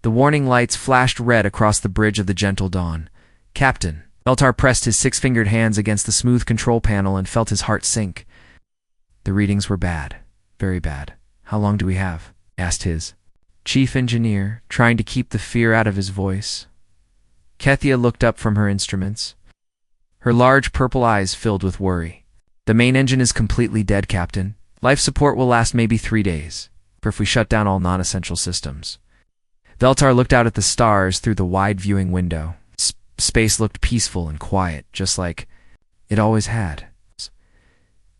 The warning lights flashed red across the bridge of the gentle dawn. "Captain." Beltar pressed his six-fingered hands against the smooth control panel and felt his heart sink. The readings were bad. Very bad. "How long do we have?" asked his chief engineer, trying to keep the fear out of his voice. Kethia looked up from her instruments, her large purple eyes filled with worry. "The main engine is completely dead, Captain. Life support will last maybe 3 days, for if we shut down all non-essential systems." Veltar looked out at the stars through the wide viewing window. Space looked peaceful and quiet, just like it always had.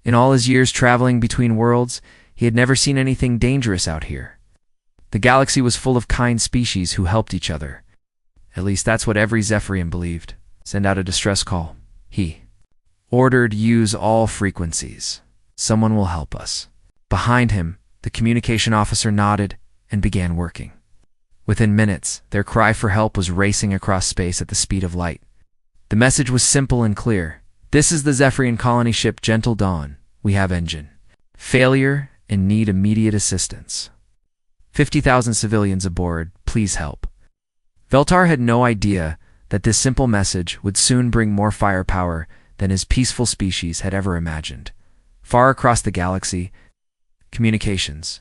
In all his years traveling between worlds, he had never seen anything dangerous out here. The galaxy was full of kind species who helped each other. At least that's what every Zephyrian believed. "Send out a distress call," he ordered. "Use all frequencies. Someone will help us." Behind him, the communication officer nodded and began working. Within minutes, their cry for help was racing across space at the speed of light. The message was simple and clear. "This is the Zephyrian colony ship Gentle Dawn. We have engine failure and need immediate assistance. 50,000 civilians aboard. Please help." Veltar had no idea that this simple message would soon bring more firepower than his peaceful species had ever imagined. Far across the galaxy, communications.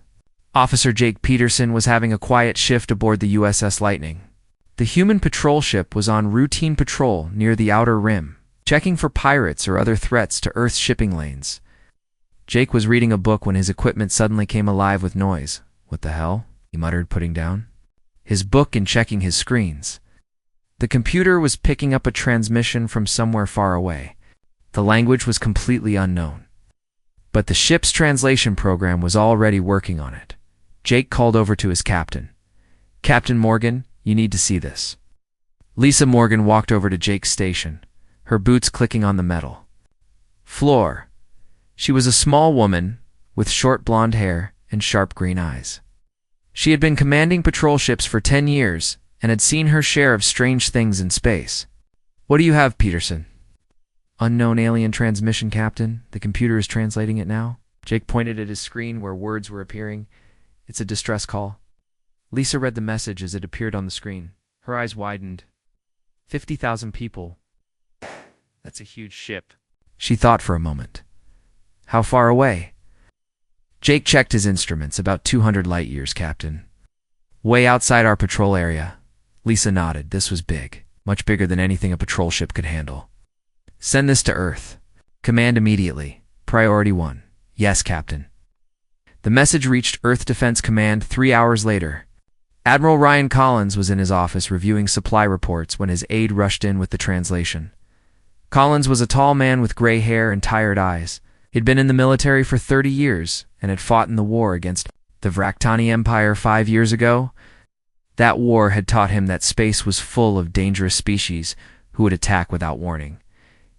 Officer Jake Peterson was having a quiet shift aboard the USS Lightning. The human patrol ship was on routine patrol near the outer rim, checking for pirates or other threats to Earth's shipping lanes. Jake was reading a book when his equipment suddenly came alive with noise. "What the hell?" he muttered, putting down his book and checking his screens. The computer was picking up a transmission from somewhere far away. The language was completely unknown, but the ship's translation program was already working on it. Jake called over to his captain. "Captain Morgan, you need to see this." Lisa Morgan walked over to Jake's station, her boots clicking on the metal floor. She was a small woman with short blonde hair and sharp green eyes. She had been commanding patrol ships for 10 years and had seen her share of strange things in space. "What do you have, Peterson?" "Unknown alien transmission, Captain. The computer is translating it now." Jake pointed at his screen where words were appearing. "It's a distress call." Lisa read the message as it appeared on the screen. Her eyes widened. 50,000 people. That's a huge ship. She thought for a moment. "How far away?" Jake checked his instruments. "About 200 light years, Captain. Way outside our patrol area." Lisa nodded. This was big. Much bigger than anything a patrol ship could handle. "Send this to Earth. Command immediately. Priority 1. "Yes, Captain." The message reached Earth Defense Command 3 hours later. Admiral Ryan Collins was in his office reviewing supply reports when his aide rushed in with the translation. Collins was a tall man with gray hair and tired eyes. He'd been in the military for 30 years and had fought in the war against the Vraktani Empire 5 years ago. That war had taught him that space was full of dangerous species who would attack without warning.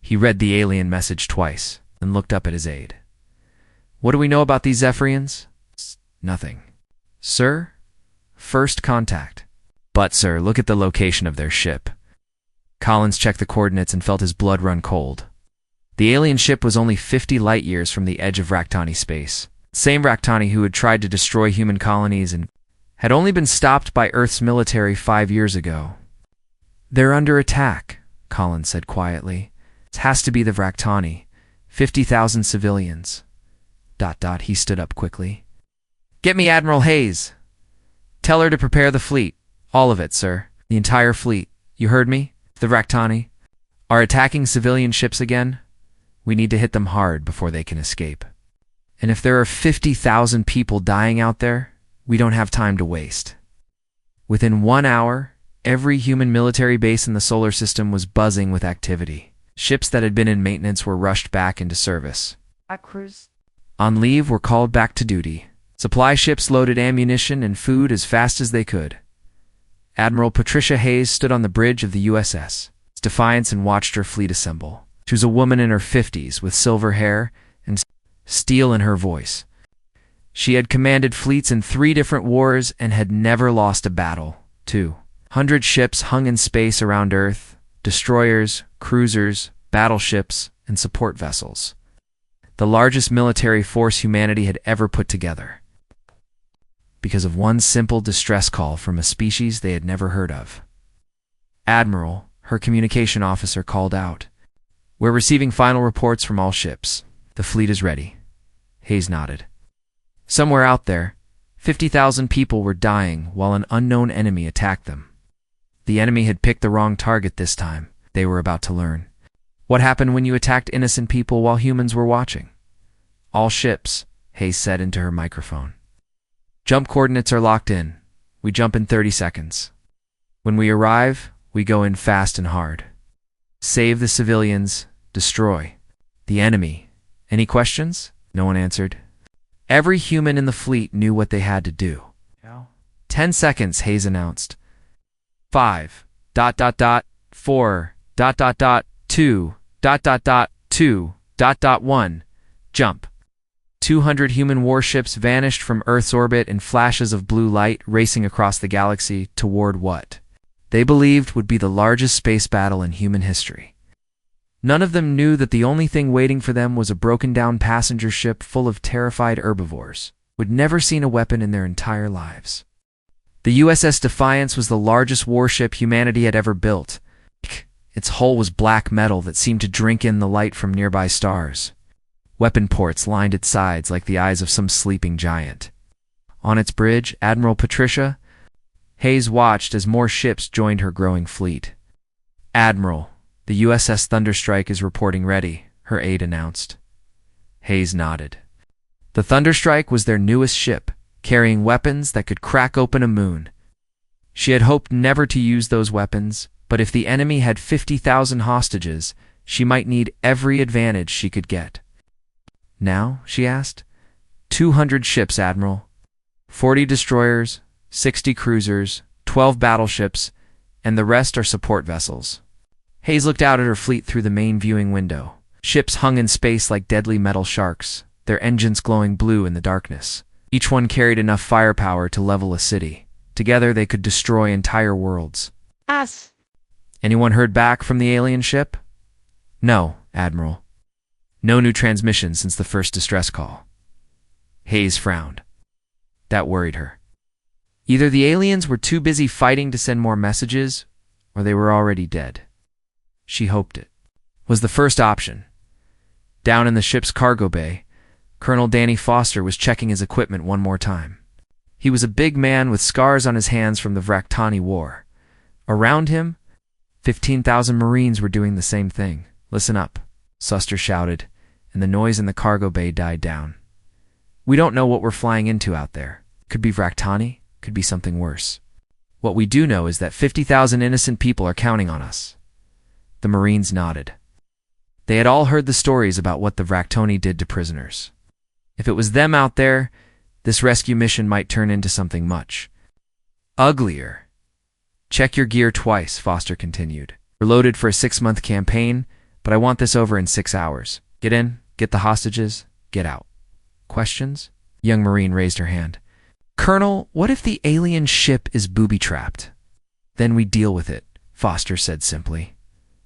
He read the alien message twice and looked up at his aide. "What do we know about these Zephyrians?" "Nothing." "Sir?" "First contact." "But, sir, look at the location of their ship." Collins checked the coordinates and felt his blood run cold. The alien ship was only 50 light years from the edge of Vraktani space. Same Vraktani who had tried to destroy human colonies and had only been stopped by Earth's military 5 years ago. "They're under attack," Collins said quietly. "It has to be the Vraktani. 50,000 civilians. ... He stood up quickly. "Get me Admiral Hayes. Tell her to prepare the fleet. All of it, sir. The entire fleet. You heard me? The Vraktani are attacking civilian ships again. We need to hit them hard before they can escape. And if there are 50,000 people dying out there, we don't have time to waste." Within 1 hour, every human military base in the solar system was buzzing with activity. Ships that had been in maintenance were rushed back into service. On leave were called back to duty. Supply ships loaded ammunition and food as fast as they could. Admiral Patricia Hayes stood on the bridge of the USS Defiance and watched her fleet assemble. She was a woman in her 50s with silver hair and steel in her voice. She had commanded fleets in 3 different wars and had never lost a battle. 200 ships hung in space around Earth, destroyers, cruisers, battleships, and support vessels. The largest military force humanity had ever put together. because of one simple distress call from a species they had never heard of. Admiral, her communication officer, called out, "We're receiving final reports from all ships. The fleet is ready." Hayes nodded. Somewhere out there, 50,000 people were dying while an unknown enemy attacked them. The enemy had picked the wrong target this time, they were about to learn. What happened when you attacked innocent people while humans were watching? "All ships," Hayes said into her microphone. "Jump coordinates are locked in. We jump in 30 seconds. When we arrive, we go in fast and hard. Save the civilians, destroy the enemy." Any questions? No one answered. Every human in the fleet knew what they had to do. 10 seconds, Hayes announced. 5, ... 4, ... 2, ... 2, ... 1, jump. 200 human warships vanished from Earth's orbit in flashes of blue light racing across the galaxy toward what they believed would be the largest space battle in human history. None of them knew that the only thing waiting for them was a broken-down passenger ship full of terrified herbivores who had never seen a weapon in their entire lives. The USS Defiance was the largest warship humanity had ever built. Its hull was black metal that seemed to drink in the light from nearby stars. Weapon ports lined its sides like the eyes of some sleeping giant. On its bridge, Admiral Patricia Hayes watched as more ships joined her growing fleet. "Admiral, the USS Thunderstrike is reporting ready," her aide announced. Hayes nodded. The Thunderstrike was their newest ship, carrying weapons that could crack open a moon. She had hoped never to use those weapons, but if the enemy had 50,000 hostages, she might need every advantage she could get. "Now?" she asked. 200 ships, Admiral. 40 destroyers, 60 cruisers, 12 battleships, and the rest are support vessels." Hayes looked out at her fleet through the main viewing window. Ships hung in space like deadly metal sharks, their engines glowing blue in the darkness. Each one carried enough firepower to level a city. Together they could destroy entire worlds. Us. "Anyone heard back from the alien ship?" "No, Admiral. No new transmission since the first distress call." Hayes frowned. That worried her. Either the aliens were too busy fighting to send more messages, or they were already dead. She hoped it was the first option. Down in the ship's cargo bay, Colonel Danny Foster was checking his equipment one more time. He was a big man with scars on his hands from the Vractani War. Around him, 15,000 Marines were doing the same thing. "Listen up," Suster shouted, and the noise in the cargo bay died down. "We don't know what we're flying into out there. Could be Vractani, could be something worse. What we do know is that 50,000 innocent people are counting on us." The Marines nodded. They had all heard the stories about what the Vractani did to prisoners. If it was them out there, this rescue mission might turn into something much uglier. "Check your gear twice," Foster continued. "We're loaded for a 6-month campaign, but I want this over in 6 hours. Get in, get the hostages, get out." "Questions?" A young Marine raised her hand. "Colonel, what if the alien ship is booby-trapped?" "Then we deal with it," Foster said simply.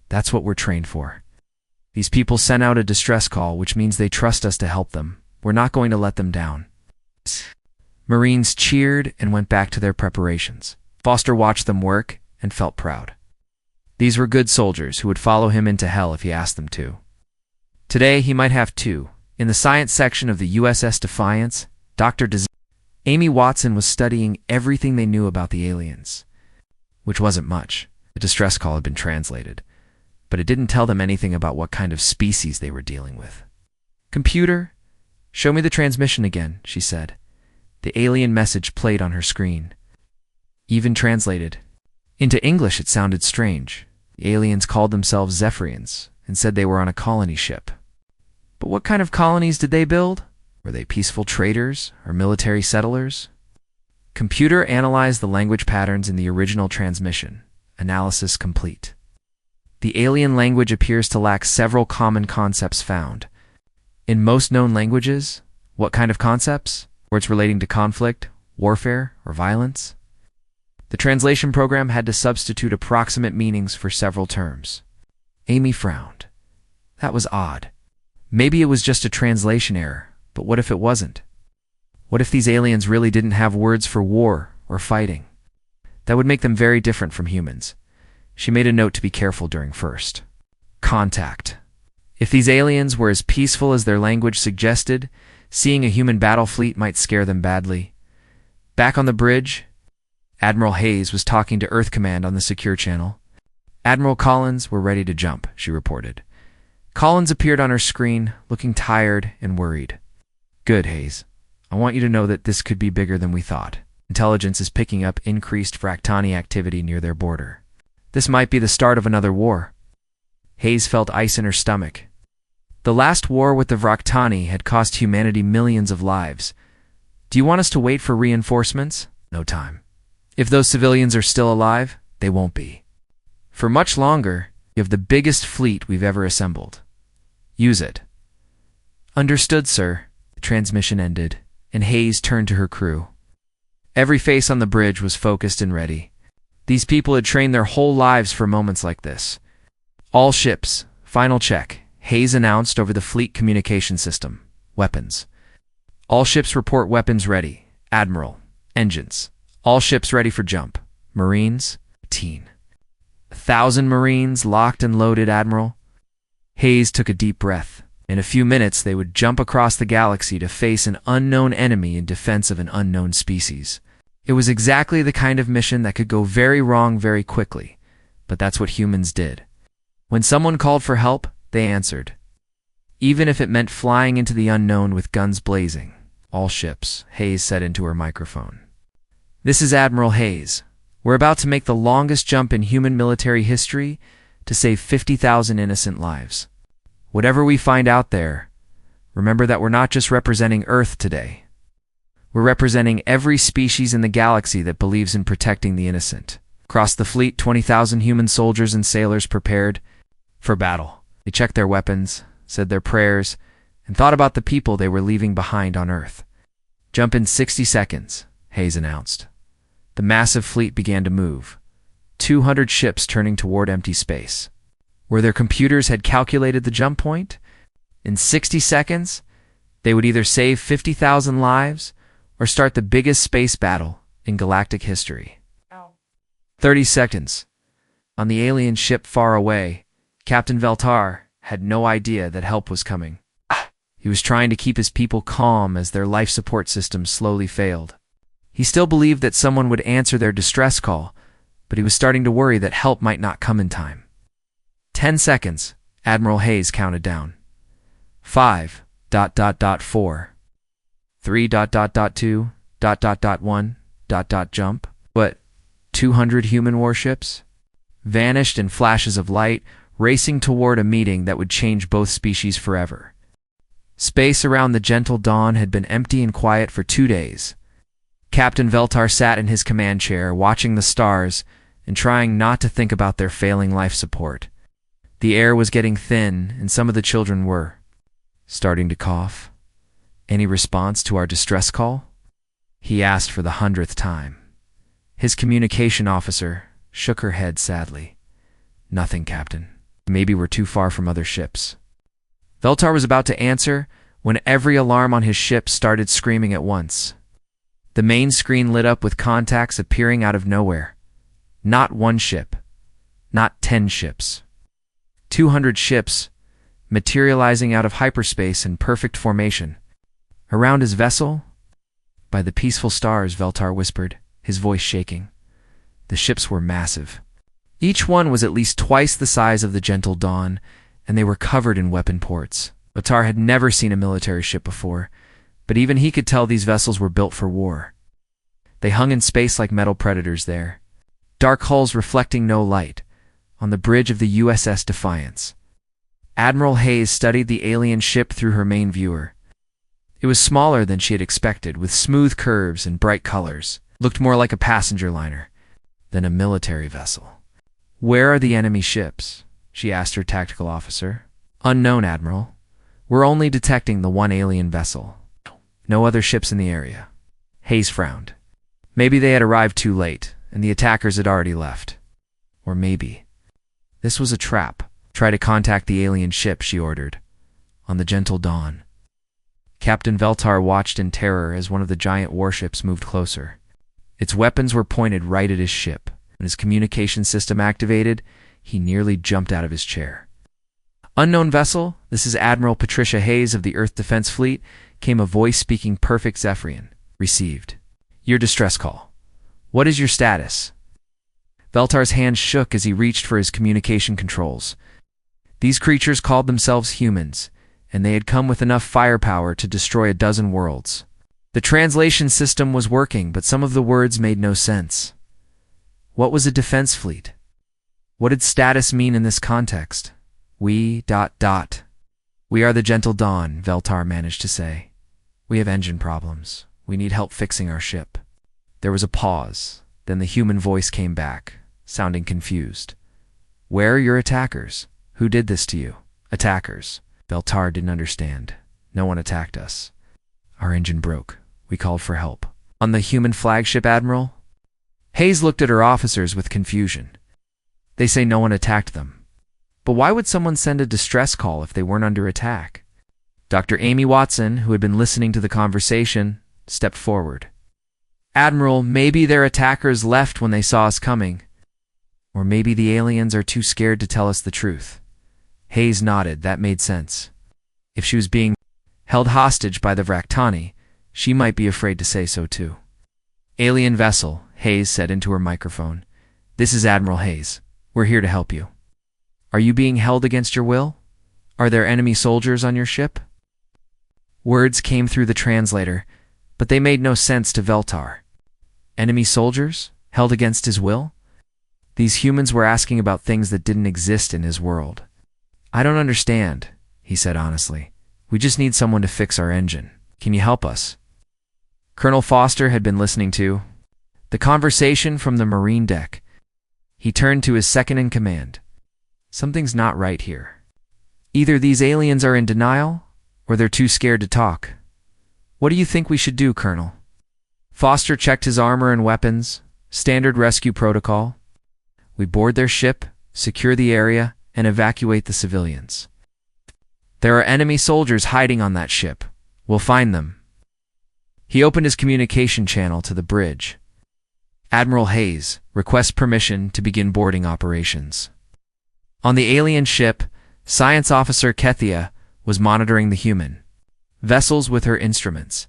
"That's what we're trained for. These people sent out a distress call, which means they trust us to help them. We're not going to let them down." Marines cheered and went back to their preparations. Foster watched them work and felt proud. These were good soldiers who would follow him into hell if he asked them to. Today he might have two. In the science section of the USS Defiance, Amy Watson was studying everything they knew about the aliens, which wasn't much. The distress call had been translated, but it didn't tell them anything about what kind of species they were dealing with. "Computer, show me the transmission again," she said. The alien message played on her screen. Even translated. Into English it sounded strange. The aliens called themselves Zephyrians and said they were on a colony ship. But what kind of colonies did they build? Were they peaceful traders or military settlers? Computer analyzed the language patterns in the original transmission. Analysis complete. The alien language appears to lack several common concepts found. In most known languages, what kind of concepts? Words relating to conflict, warfare, or violence? The translation program had to substitute approximate meanings for several terms. Amy frowned. That was odd. Maybe it was just a translation error, but what if it wasn't? What if these aliens really didn't have words for war or fighting? That would make them very different from humans. She made a note to be careful during first contact. If these aliens were as peaceful as their language suggested, seeing a human battle fleet might scare them badly. Back on the bridge, Admiral Hayes was talking to Earth Command on the secure channel. Admiral Collins, we're ready to jump, she reported. Collins appeared on her screen, looking tired and worried. Good, Hayes. I want you to know that this could be bigger than we thought. Intelligence is picking up increased Fractani activity near their border. This might be the start of another war. Hayes felt ice in her stomach. The last war with the Vractani had cost humanity millions of lives. Do you want us to wait for reinforcements? No time. If those civilians are still alive, they won't be. For much longer, you have the biggest fleet we've ever assembled. Use it. Understood, sir. The transmission ended, and Hayes turned to her crew. Every face on the bridge was focused and ready. These people had trained their whole lives for moments like this. All ships, final check, Hayes announced over the fleet communication system. Weapons. All ships report weapons ready. Admiral. Engines. All ships ready for jump. Marines. 1,000 Marines locked and loaded, Admiral. Hayes took a deep breath. In a few minutes, they would jump across the galaxy to face an unknown enemy in defense of an unknown species. It was exactly the kind of mission that could go very wrong very quickly, but that's what humans did. When someone called for help, they answered. Even if it meant flying into the unknown with guns blazing. All ships, Hayes said into her microphone. This is Admiral Hayes. We're about to make the longest jump in human military history to save 50,000 innocent lives. Whatever we find out there, remember that we're not just representing Earth today. We're representing every species in the galaxy that believes in protecting the innocent. Across the fleet, 20,000 human soldiers and sailors prepared for battle. They checked their weapons, said their prayers, and thought about the people they were leaving behind on Earth. Jump in 60 seconds, Hayes announced. The massive fleet began to move, 200 ships turning toward empty space. Where their computers had calculated the jump point, in 60 seconds, they would either save 50,000 lives or start the biggest space battle in galactic history. 30 seconds. On the alien ship far away, Captain Veltar had no idea that help was coming. He was trying to keep his people calm as their life support system slowly failed. He still believed that someone would answer their distress call, but he was starting to worry that help might not come in time. 10 seconds, Admiral Hayes counted down. 5, ... 4, 3, ... 2, ... 1, ... jump. But 200 human warships vanished in flashes of light, racing toward a meeting that would change both species forever. Space around the gentle dawn had been empty and quiet for 2 days. Captain Veltar sat in his command chair, watching the stars and trying not to think about their failing life support. The air was getting thin, and some of the children were starting to cough. Any response to our distress call? He asked for the 100th time. His communication officer shook her head sadly. Nothing, Captain. Maybe we're too far from other ships. Veltar was about to answer when every alarm on his ship started screaming at once. The main screen lit up with contacts appearing out of nowhere. Not one ship. Not 10 ships. 200 ships, materializing out of hyperspace in perfect formation. Around his vessel? By the peaceful stars, Veltar whispered, his voice shaking. The ships were massive. Each one was at least twice the size of the gentle dawn, and they were covered in weapon ports. Veltar had never seen a military ship before, but even he could tell these vessels were built for war. They hung in space like metal predators there, dark hulls reflecting no light, on the bridge of the USS Defiance. Admiral Hayes studied the alien ship through her main viewer. It was smaller than she had expected, with smooth curves and bright colors. Looked more like a passenger liner than a military vessel. Where are the enemy ships? She asked her tactical officer. Unknown, Admiral. We're only detecting the one alien vessel. No other ships in the area. Hayes frowned. Maybe they had arrived too late, and the attackers had already left. Or maybe this was a trap. Try to contact the alien ship, she ordered. On the gentle dawn. Captain Veltar watched in terror as one of the giant warships moved closer. Its weapons were pointed right at his ship. When his communication system activated, he nearly jumped out of his chair. "Unknown vessel, this is Admiral Patricia Hayes of the Earth Defense Fleet," came a voice speaking perfect Zephyrian. "Received. Your distress call. What is your status?" Veltar's hand shook as he reached for his communication controls. These creatures called themselves humans, and they had come with enough firepower to destroy a dozen worlds. The translation system was working, but some of the words made no sense. What was a defense fleet? What did status mean in this context? We are the Gentle Dawn, Veltar managed to say. We have engine problems. We need help fixing our ship. There was a pause. Then the human voice came back, sounding confused. Where are your attackers? Who did this to you? Attackers. Veltar didn't understand. No one attacked us. Our engine broke. We called for help. On the human flagship, Admiral? Hayes looked at her officers with confusion. They say no one attacked them. But why would someone send a distress call if they weren't under attack? Dr. Amy Watson, who had been listening to the conversation, stepped forward. Admiral, maybe their attackers left when they saw us coming. Or maybe the aliens are too scared to tell us the truth. Hayes nodded. That made sense. If she was being held hostage by the Vraktani, she might be afraid to say so too. Alien vessel, Hayes said into her microphone. This is Admiral Hayes. We're here to help you. Are you being held against your will? Are there enemy soldiers on your ship? Words came through the translator, but they made no sense to Veltar. Enemy soldiers? Held against his will? These humans were asking about things that didn't exist in his world. I don't understand, he said honestly. We just need someone to fix our engine. Can you help us? Colonel Foster had been listening to the conversation from the Marine deck. He turned to his second-in-command. Something's not right here. Either these aliens are in denial, or they're too scared to talk. What do you think we should do, Colonel? Foster checked his armor and weapons. Standard rescue protocol. We board their ship, secure the area, and evacuate the civilians. There are enemy soldiers hiding on that ship. We'll find them. He opened his communication channel to the bridge. Admiral Hayes, request permission to begin boarding operations. On the alien ship, Science Officer Kethia was monitoring the human vessels with her instruments.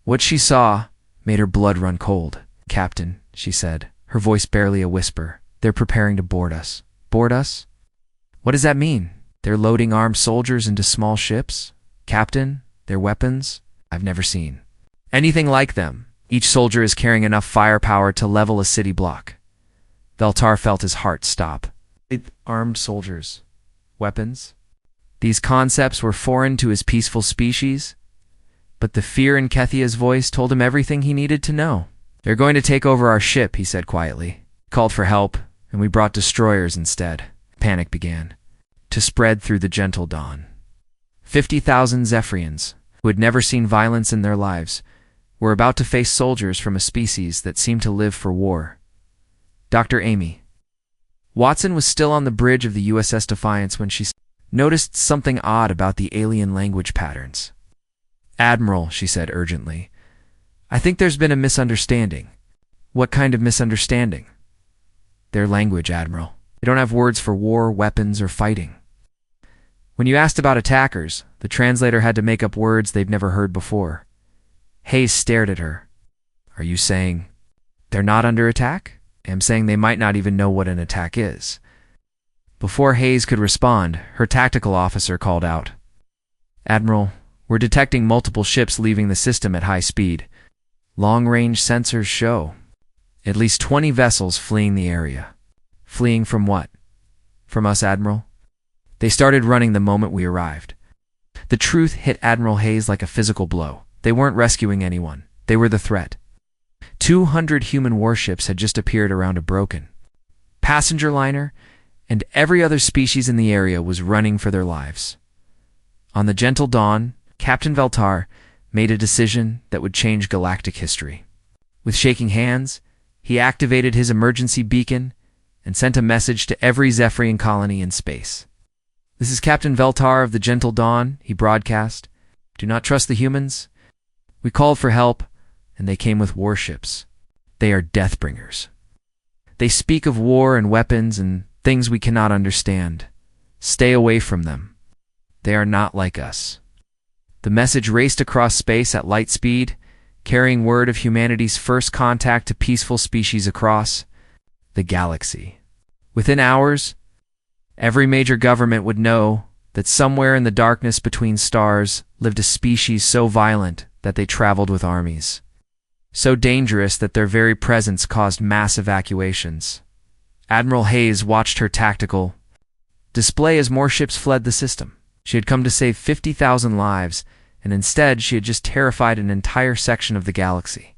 What she saw made her blood run cold. Captain, she said, her voice barely a whisper. They're preparing to board us. Board us? What does that mean? They're loading armed soldiers into small ships? Captain, their weapons? I've never seen anything like them. Each soldier is carrying enough firepower to level a city block. Veltar felt his heart stop. Armed soldiers. Weapons? These concepts were foreign to his peaceful species, but the fear in Kethia's voice told him everything he needed to know. They're going to take over our ship, he said quietly. Called for help, and we brought destroyers instead. Panic began to spread through the Gentle Dawn. 50,000 Zephyrians, who had never seen violence in their lives, were about to face soldiers from a species that seemed to live for war. Dr. Amy Watson was still on the bridge of the USS Defiance when she noticed something odd about the alien language patterns. Admiral, she said urgently, I think there's been a misunderstanding. What kind of misunderstanding? Their language, Admiral. They don't have words for war, weapons, or fighting. When you asked about attackers, the translator had to make up words they've never heard before. Hayes stared at her. Are you saying they're not under attack? I'm saying they might not even know what an attack is. Before Hayes could respond, her tactical officer called out. Admiral, we're detecting multiple ships leaving the system at high speed. Long-range sensors show at least 20 vessels fleeing the area. Fleeing from what? From us, Admiral? They started running the moment we arrived. The truth hit Admiral Hayes like a physical blow. They weren't rescuing anyone. They were the threat. 200 human warships had just appeared around a broken passenger liner, and every other species in the area was running for their lives. On the Gentle Dawn, Captain Veltar made a decision that would change galactic history. With shaking hands, he activated his emergency beacon and sent a message to every Zephyrian colony in space. This is Captain Veltar of the Gentle Dawn, he broadcast. Do not trust the humans? We called for help, and they came with warships. They are Deathbringers. They speak of war and weapons and things we cannot understand. Stay away from them. They are not like us. The message raced across space at light speed, carrying word of humanity's first contact to peaceful species across the galaxy. Within hours, every major government would know that somewhere in the darkness between stars lived a species so violent that they traveled with armies, so dangerous that their very presence caused mass evacuations. Admiral Hayes watched her tactical display as more ships fled the system. She had come to save 50,000 lives, and instead she had just terrified an entire section of the galaxy.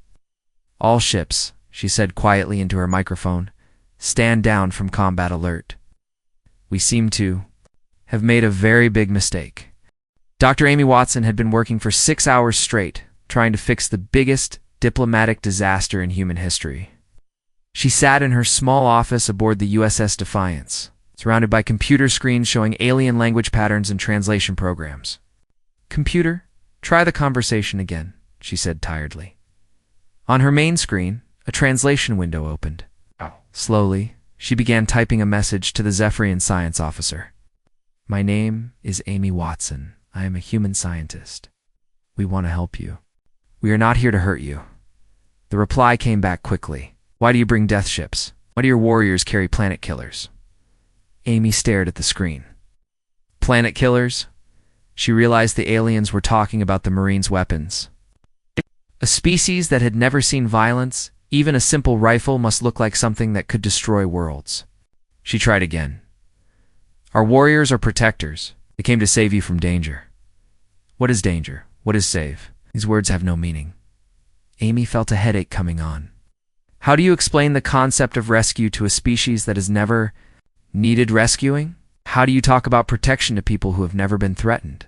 All ships, she said quietly into her microphone, stand down from combat alert. We seem to have made a very big mistake. Dr. Amy Watson had been working for 6 hours straight, trying to fix the biggest diplomatic disaster in human history. She sat in her small office aboard the USS Defiance, surrounded by computer screens showing alien language patterns and translation programs. "Computer, try the conversation again," she said tiredly. On her main screen, a translation window opened. Slowly, she began typing a message to the Zephyrian science officer. "My name is Amy Watson. I am a human scientist. We want to help you. We are not here to hurt you." The reply came back quickly. "Why do you bring death ships? Why do your warriors carry planet killers?" Amy stared at the screen. Planet killers? She realized the aliens were talking about the Marines' weapons. A species that had never seen violence, even a simple rifle must look like something that could destroy worlds. She tried again. "Our warriors are protectors. They came to save you from danger." What is danger? What is save? These words have no meaning. Amy felt a headache coming on. How do you explain the concept of rescue to a species that has never needed rescuing? How do you talk about protection to people who have never been threatened?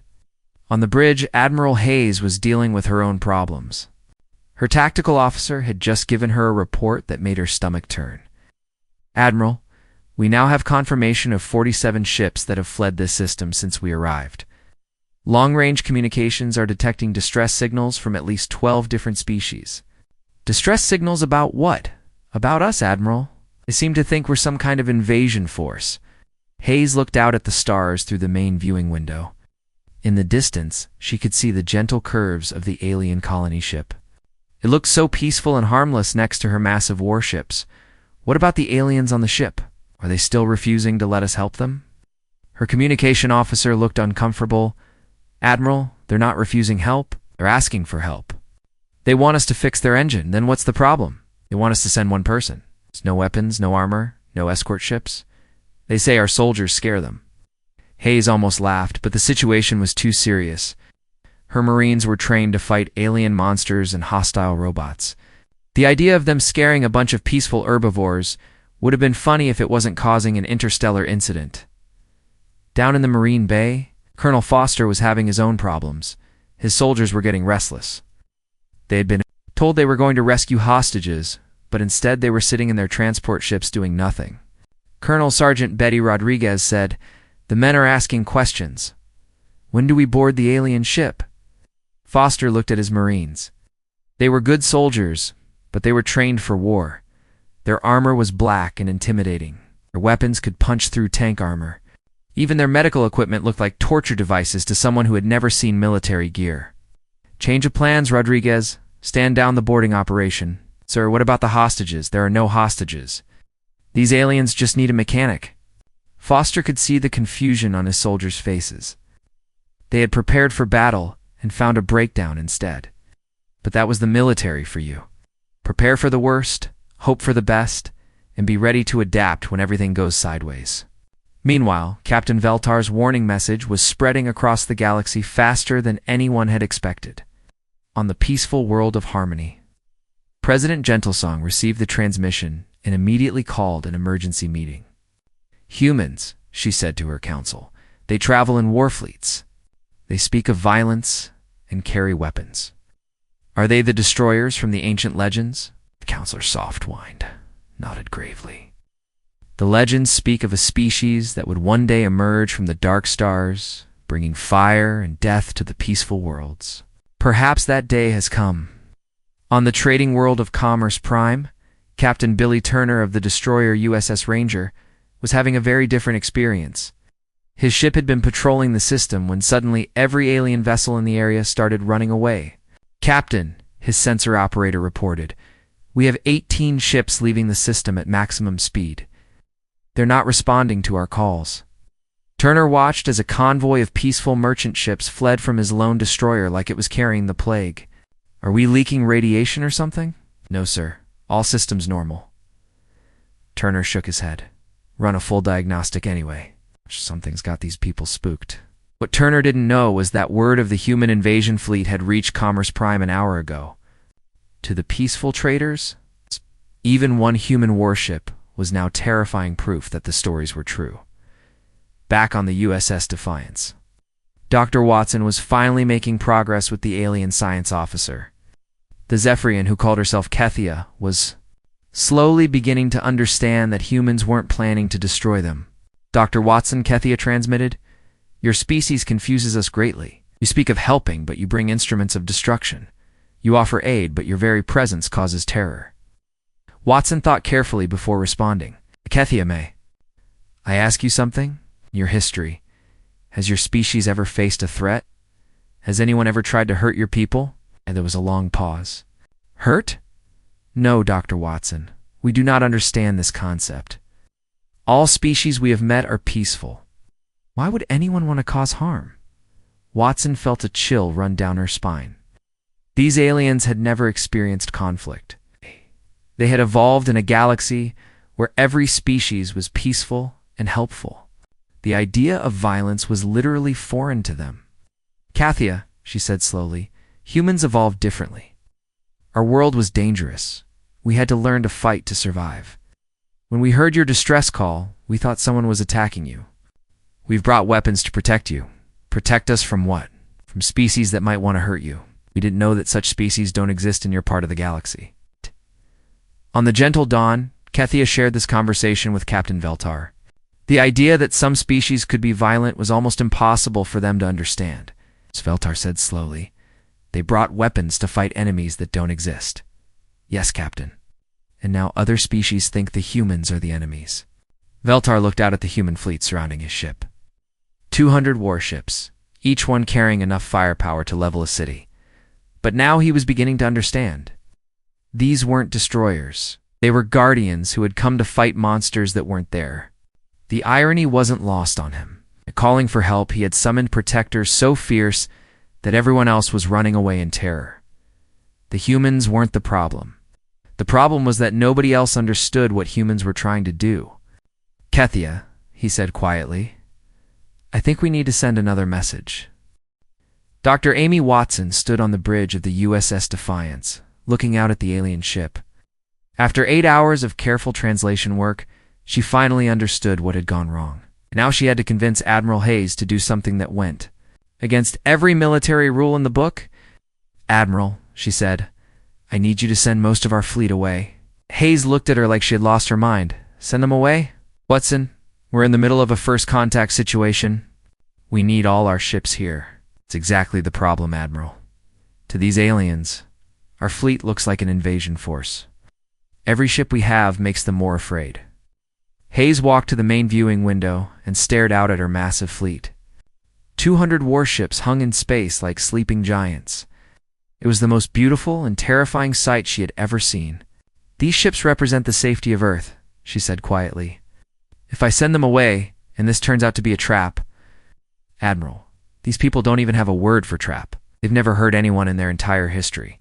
On the bridge, Admiral Hayes was dealing with her own problems. Her tactical officer had just given her a report that made her stomach turn. "Admiral, we now have confirmation of 47 ships that have fled this system since we arrived. Long-range communications are detecting distress signals from at least 12 different species." "Distress signals about what?" "About us, Admiral. They seem to think we're some kind of invasion force." Hayes looked out at the stars through the main viewing window. In the distance, she could see the gentle curves of the alien colony ship. It looked so peaceful and harmless next to her massive warships. What about the aliens on the ship? Are they still refusing to let us help them? Her communication officer looked uncomfortable. "Admiral, they're not refusing help. They're asking for help. They want us to fix their engine. Then what's the problem? They want us to send one person. There's no weapons, no armor, no escort ships. They say our soldiers scare them." Hayes almost laughed, but the situation was too serious. Her Marines were trained to fight alien monsters and hostile robots. The idea of them scaring a bunch of peaceful herbivores would have been funny if it wasn't causing an interstellar incident. Down in the Marine Bay, Colonel Foster was having his own problems. His soldiers were getting restless. They had been told they were going to rescue hostages, but instead they were sitting in their transport ships doing nothing. Colonel Sergeant Betty Rodriguez said, "The men are asking questions. When do we board the alien ship?" Foster looked at his Marines. They were good soldiers, but they were trained for war. Their armor was black and intimidating. Their weapons could punch through tank armor. Even their medical equipment looked like torture devices to someone who had never seen military gear. "Change of plans, Rodriguez. Stand down the boarding operation." "Sir, what about the hostages? There are no hostages. These aliens just need a mechanic." Foster could see the confusion on his soldiers' faces. They had prepared for battle and found a breakdown instead. But that was the military for you. Prepare for the worst, hope for the best, and be ready to adapt when everything goes sideways. Meanwhile, Captain Veltar's warning message was spreading across the galaxy faster than anyone had expected. On the peaceful world of harmony, President Gentlesong received the transmission and immediately called an emergency meeting. "Humans," she said to her council, "they travel in war fleets. They speak of violence and carry weapons. Are they the destroyers from the ancient legends?" The counselor soft-whined, nodded gravely. "The legends speak of a species that would one day emerge from the dark stars, bringing fire and death to the peaceful worlds. Perhaps that day has come. On the trading world of Commerce Prime, Captain Billy Turner of the destroyer USS Ranger was having a very different experience. His ship had been patrolling the system when suddenly every alien vessel in the area started running away. "Captain," his sensor operator reported, "we have 18 ships leaving the system at maximum speed. They're not responding to our calls." Turner watched as a convoy of peaceful merchant ships fled from his lone destroyer like it was carrying the plague. "Are we leaking radiation or something?" "No, sir. All systems normal." Turner shook his head. "Run a full diagnostic anyway. Something's got these people spooked." What Turner didn't know was that word of the human invasion fleet had reached Commerce Prime an hour ago. To the peaceful traders, even one human warship was now terrifying proof that the stories were true. Back on the USS Defiance, Dr. Watson was finally making progress with the alien science officer. The Zephyrian, who called herself Kethia, was slowly beginning to understand that humans weren't planning to destroy them. "Dr. Watson," Kethia transmitted, "your species confuses us greatly. You speak of helping, but you bring instruments of destruction. You offer aid, but your very presence causes terror." Watson thought carefully before responding. "Kethia, may I ask you something? Your history. Has your species ever faced a threat? Has anyone ever tried to hurt your people?" And there was a long pause. "Hurt? No, Dr. Watson. We do not understand this concept. All species we have met are peaceful. Why would anyone want to cause harm?" Watson felt a chill run down her spine. These aliens had never experienced conflict. They had evolved in a galaxy where every species was peaceful and helpful. The idea of violence was literally foreign to them. "Kethia," she said slowly, "humans evolved differently. Our world was dangerous. We had to learn to fight to survive. When we heard your distress call, we thought someone was attacking you. We've brought weapons to protect you. Protect us from what? From species that might want to hurt you. We didn't know that such species don't exist in your part of the galaxy." On the Gentle Dawn, Kethia shared this conversation with Captain Veltar. The idea that some species could be violent was almost impossible for them to understand. As Veltar said slowly, "They brought weapons to fight enemies that don't exist." "Yes, Captain. And now other species think the humans are the enemies." Veltar looked out at the human fleet surrounding his ship. 200 warships, each one carrying enough firepower to level a city. But now he was beginning to understand. These weren't destroyers. They were guardians who had come to fight monsters that weren't there. The irony wasn't lost on him. Calling for help, he had summoned protectors so fierce that everyone else was running away in terror. The humans weren't the problem. The problem was that nobody else understood what humans were trying to do. "Kethia," he said quietly, "I think we need to send another message." Dr. Amy Watson stood on the bridge of the USS Defiance, looking out at the alien ship. After 8 hours of careful translation work, she finally understood what had gone wrong. Now she had to convince Admiral Hayes to do something that went against every military rule in the book. "Admiral," she said, "I need you to send most of our fleet away." Hayes looked at her like she had lost her mind. "Send them away? Watson, we're in the middle of a first contact situation. We need all our ships here." "It's exactly the problem, Admiral. To these aliens, our fleet looks like an invasion force. Every ship we have makes them more afraid." Hayes walked to the main viewing window and stared out at her massive fleet. 200 warships hung in space like sleeping giants. It was the most beautiful and terrifying sight she had ever seen. "These ships represent the safety of Earth," she said quietly. "If I send them away, and this turns out to be a trap..." "Admiral, these people don't even have a word for trap. They've never heard anyone in their entire history."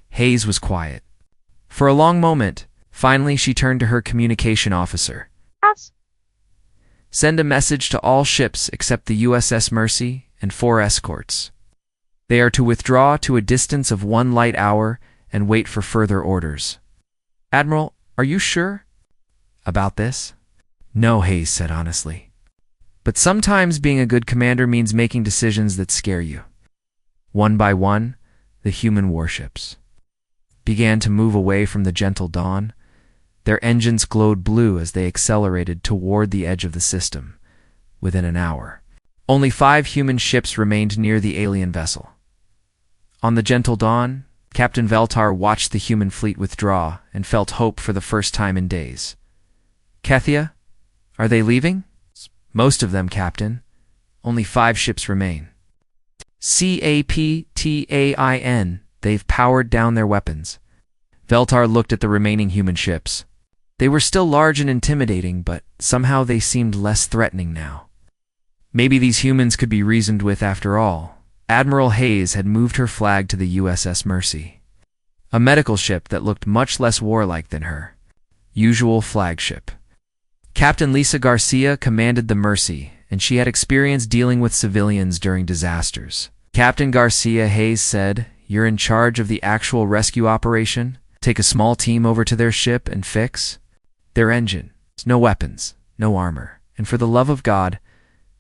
Hayes was quiet. For a long moment, finally she turned to her communication officer. Yes. "Send a message to all ships except the USS Mercy and 4 escorts. They are to withdraw to a distance of 1 light hour and wait for further orders." "Admiral, are you sure about this?" "No," Hayes said honestly. "But sometimes being a good commander means making decisions that scare you." One by one, the human warships began to move away from the Gentle Dawn. Their engines glowed blue as they accelerated toward the edge of the system. Within an hour, Only 5 human ships remained near the alien vessel. On the gentle dawn, Captain Veltar watched the human fleet withdraw and felt hope for the first time in days. "Kethia, are they leaving?" "Most of them, Captain. Only 5 ships remain." "Captain, they've powered down their weapons." Veltar looked at the remaining human ships. They were still large and intimidating, but somehow they seemed less threatening now. Maybe these humans could be reasoned with after all. Admiral Hayes had moved her flag to the USS Mercy, a medical ship that looked much less warlike than her usual flagship. Captain Lisa Garcia commanded the Mercy, and she had experience dealing with civilians during disasters. Captain Garcia Hayes said, "You're in charge of the actual rescue operation. Take a small team over to their ship and fix their engine. No weapons, no armor, and for the love of God,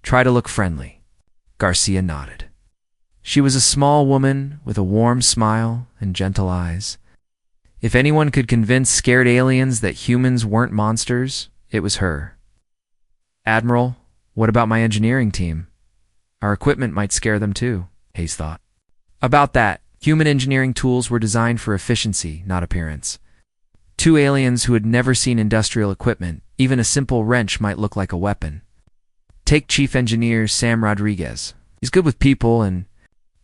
try to look friendly." Garcia nodded. She was a small woman with a warm smile and gentle eyes. If anyone could convince scared aliens that humans weren't monsters, it was her. "Admiral, what about my engineering team? Our equipment might scare them too," Hayes thought. "About that, human engineering tools were designed for efficiency, not appearance. 2 aliens who had never seen industrial equipment, even a simple wrench might look like a weapon. Take Chief Engineer Sam Rodriguez. He's good with people and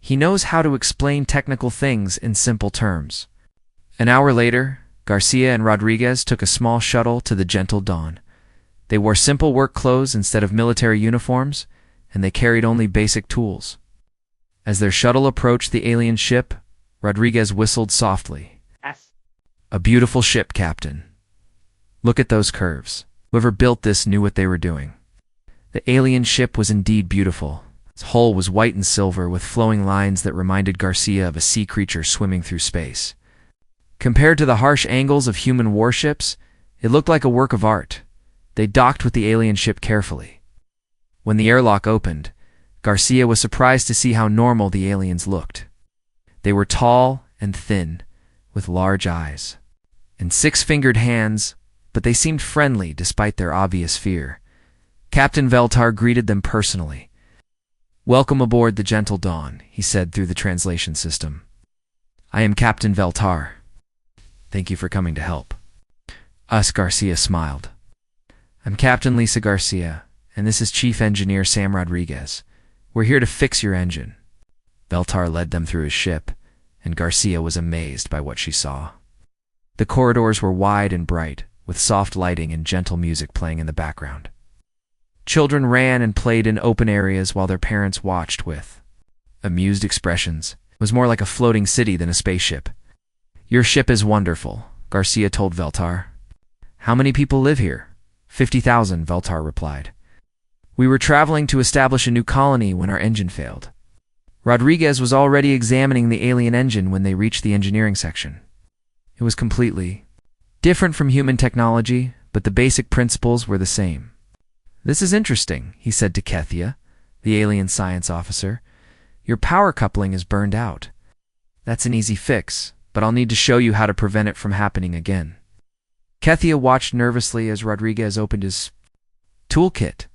he knows how to explain technical things in simple terms." An hour later, Garcia and Rodriguez took a small shuttle to the gentle dawn. They wore simple work clothes instead of military uniforms, and they carried only basic tools. As their shuttle approached the alien ship, Rodriguez whistled softly. "A beautiful ship, Captain. Look at those curves. Whoever built this knew what they were doing." The alien ship was indeed beautiful. Its hull was white and silver with flowing lines that reminded Garcia of a sea creature swimming through space. Compared to the harsh angles of human warships, it looked like a work of art. They docked with the alien ship carefully. When the airlock opened, Garcia was surprised to see how normal the aliens looked. They were tall and thin, with large eyes, and 6-fingered hands, but they seemed friendly despite their obvious fear. Captain Veltar greeted them personally. "Welcome aboard the Gentle Dawn," he said through the translation system. "I am Captain Veltar. Thank you for coming to help." Garcia smiled. "I'm Captain Lisa Garcia, and this is Chief Engineer Sam Rodriguez. We're here to fix your engine." Veltar led them through his ship, and Garcia was amazed by what she saw. The corridors were wide and bright, with soft lighting and gentle music playing in the background. Children ran and played in open areas while their parents watched with amused expressions. It was more like a floating city than a spaceship. "Your ship is wonderful," Garcia told Veltar. "How many people live here?" 50,000, Veltar replied. "We were traveling to establish a new colony when our engine failed." Rodriguez was already examining the alien engine when they reached the engineering section. It was completely different from human technology, but the basic principles were the same. "This is interesting," he said to Kethia, the alien science officer. "Your power coupling is burned out. That's an easy fix, but I'll need to show you how to prevent it from happening again." Kethia watched nervously as Rodriguez opened his toolkit,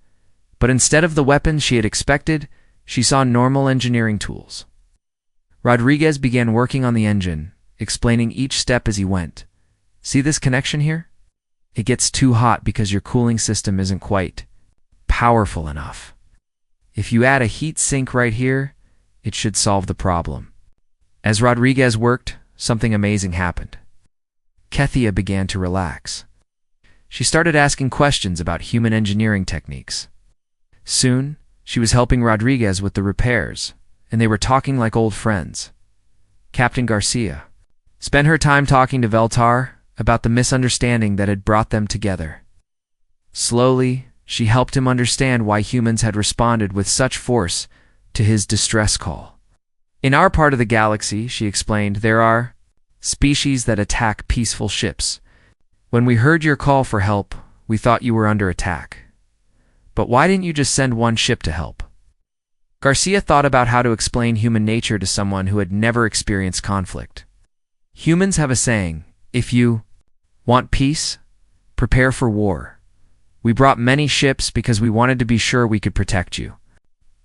but instead of the weapons she had expected, she saw normal engineering tools. Rodriguez began working on the engine, explaining each step as he went. "See this connection here? It gets too hot because your cooling system isn't quite powerful enough. If you add a heat sink right here, it should solve the problem." As Rodriguez worked, something amazing happened. Kethia began to relax. She started asking questions about human engineering techniques. Soon, she was helping Rodriguez with the repairs, and they were talking like old friends. Captain Garcia spent her time talking to Veltar about the misunderstanding that had brought them together. Slowly, she helped him understand why humans had responded with such force to his distress call. "In our part of the galaxy," she explained, "there are species that attack peaceful ships. When we heard your call for help, we thought you were under attack. But why didn't you just send one ship to help?" Garcia thought about how to explain human nature to someone who had never experienced conflict. Humans have a saying, "If you want peace, prepare for war." We brought many ships because we wanted to be sure we could protect you.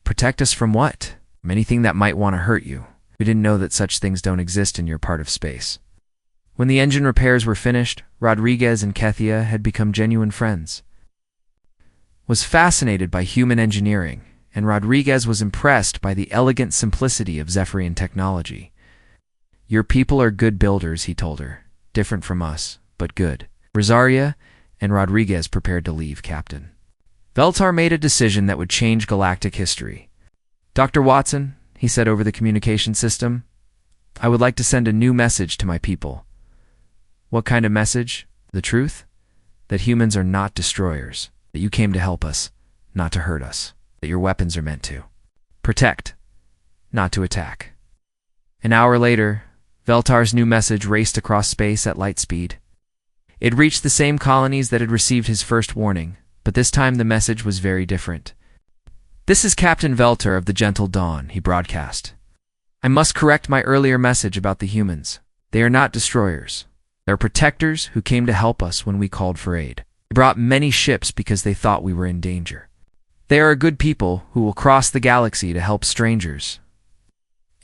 Protect us from what? From anything that might want to hurt you. We didn't know that such things don't exist in your part of space. When the engine repairs were finished, Rodriguez and Kethia had become genuine friends. Was fascinated by human engineering, and Rodriguez was impressed by the elegant simplicity of Zephyrian technology. Your people are good builders, he told her. Different from us, but good. Rosaria and Rodriguez prepared to leave, Captain. Veltar made a decision that would change galactic history. Dr. Watson, he said over the communication system, I would like to send a new message to my people. What kind of message? The truth? That humans are not destroyers. That you came to help us, not to hurt us. That your weapons are meant to protect, not to attack. An hour later, Veltar's new message raced across space at light speed. It reached the same colonies that had received his first warning, but this time the message was very different. This is Captain Veltar of the Gentle Dawn, he broadcast. I must correct my earlier message about the humans. They are not destroyers. They are protectors who came to help us when we called for aid. They brought many ships because they thought we were in danger. They are a good people who will cross the galaxy to help strangers.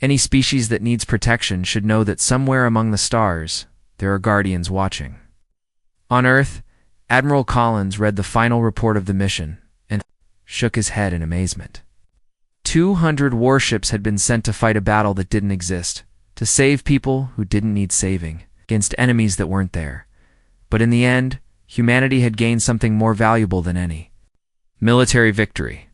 Any species that needs protection should know that somewhere among the stars, there are guardians watching. On Earth, Admiral Collins read the final report of the mission and shook his head in amazement. 200 warships had been sent to fight a battle that didn't exist, to save people who didn't need saving, against enemies that weren't there. But in the end, humanity had gained something more valuable than any. Military victory.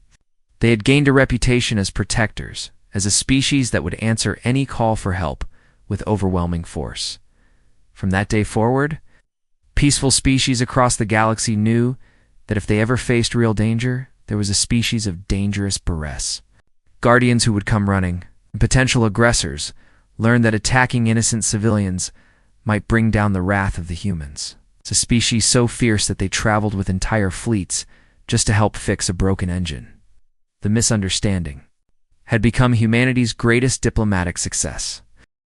They had gained a reputation as protectors, as a species that would answer any call for help with overwhelming force. From that day forward, peaceful species across the galaxy knew that if they ever faced real danger, there was a species of dangerous Baress. Guardians who would come running, and potential aggressors learned that attacking innocent civilians might bring down the wrath of the humans. It's a species so fierce that they traveled with entire fleets just to help fix a broken engine. The misunderstanding had become humanity's greatest diplomatic success.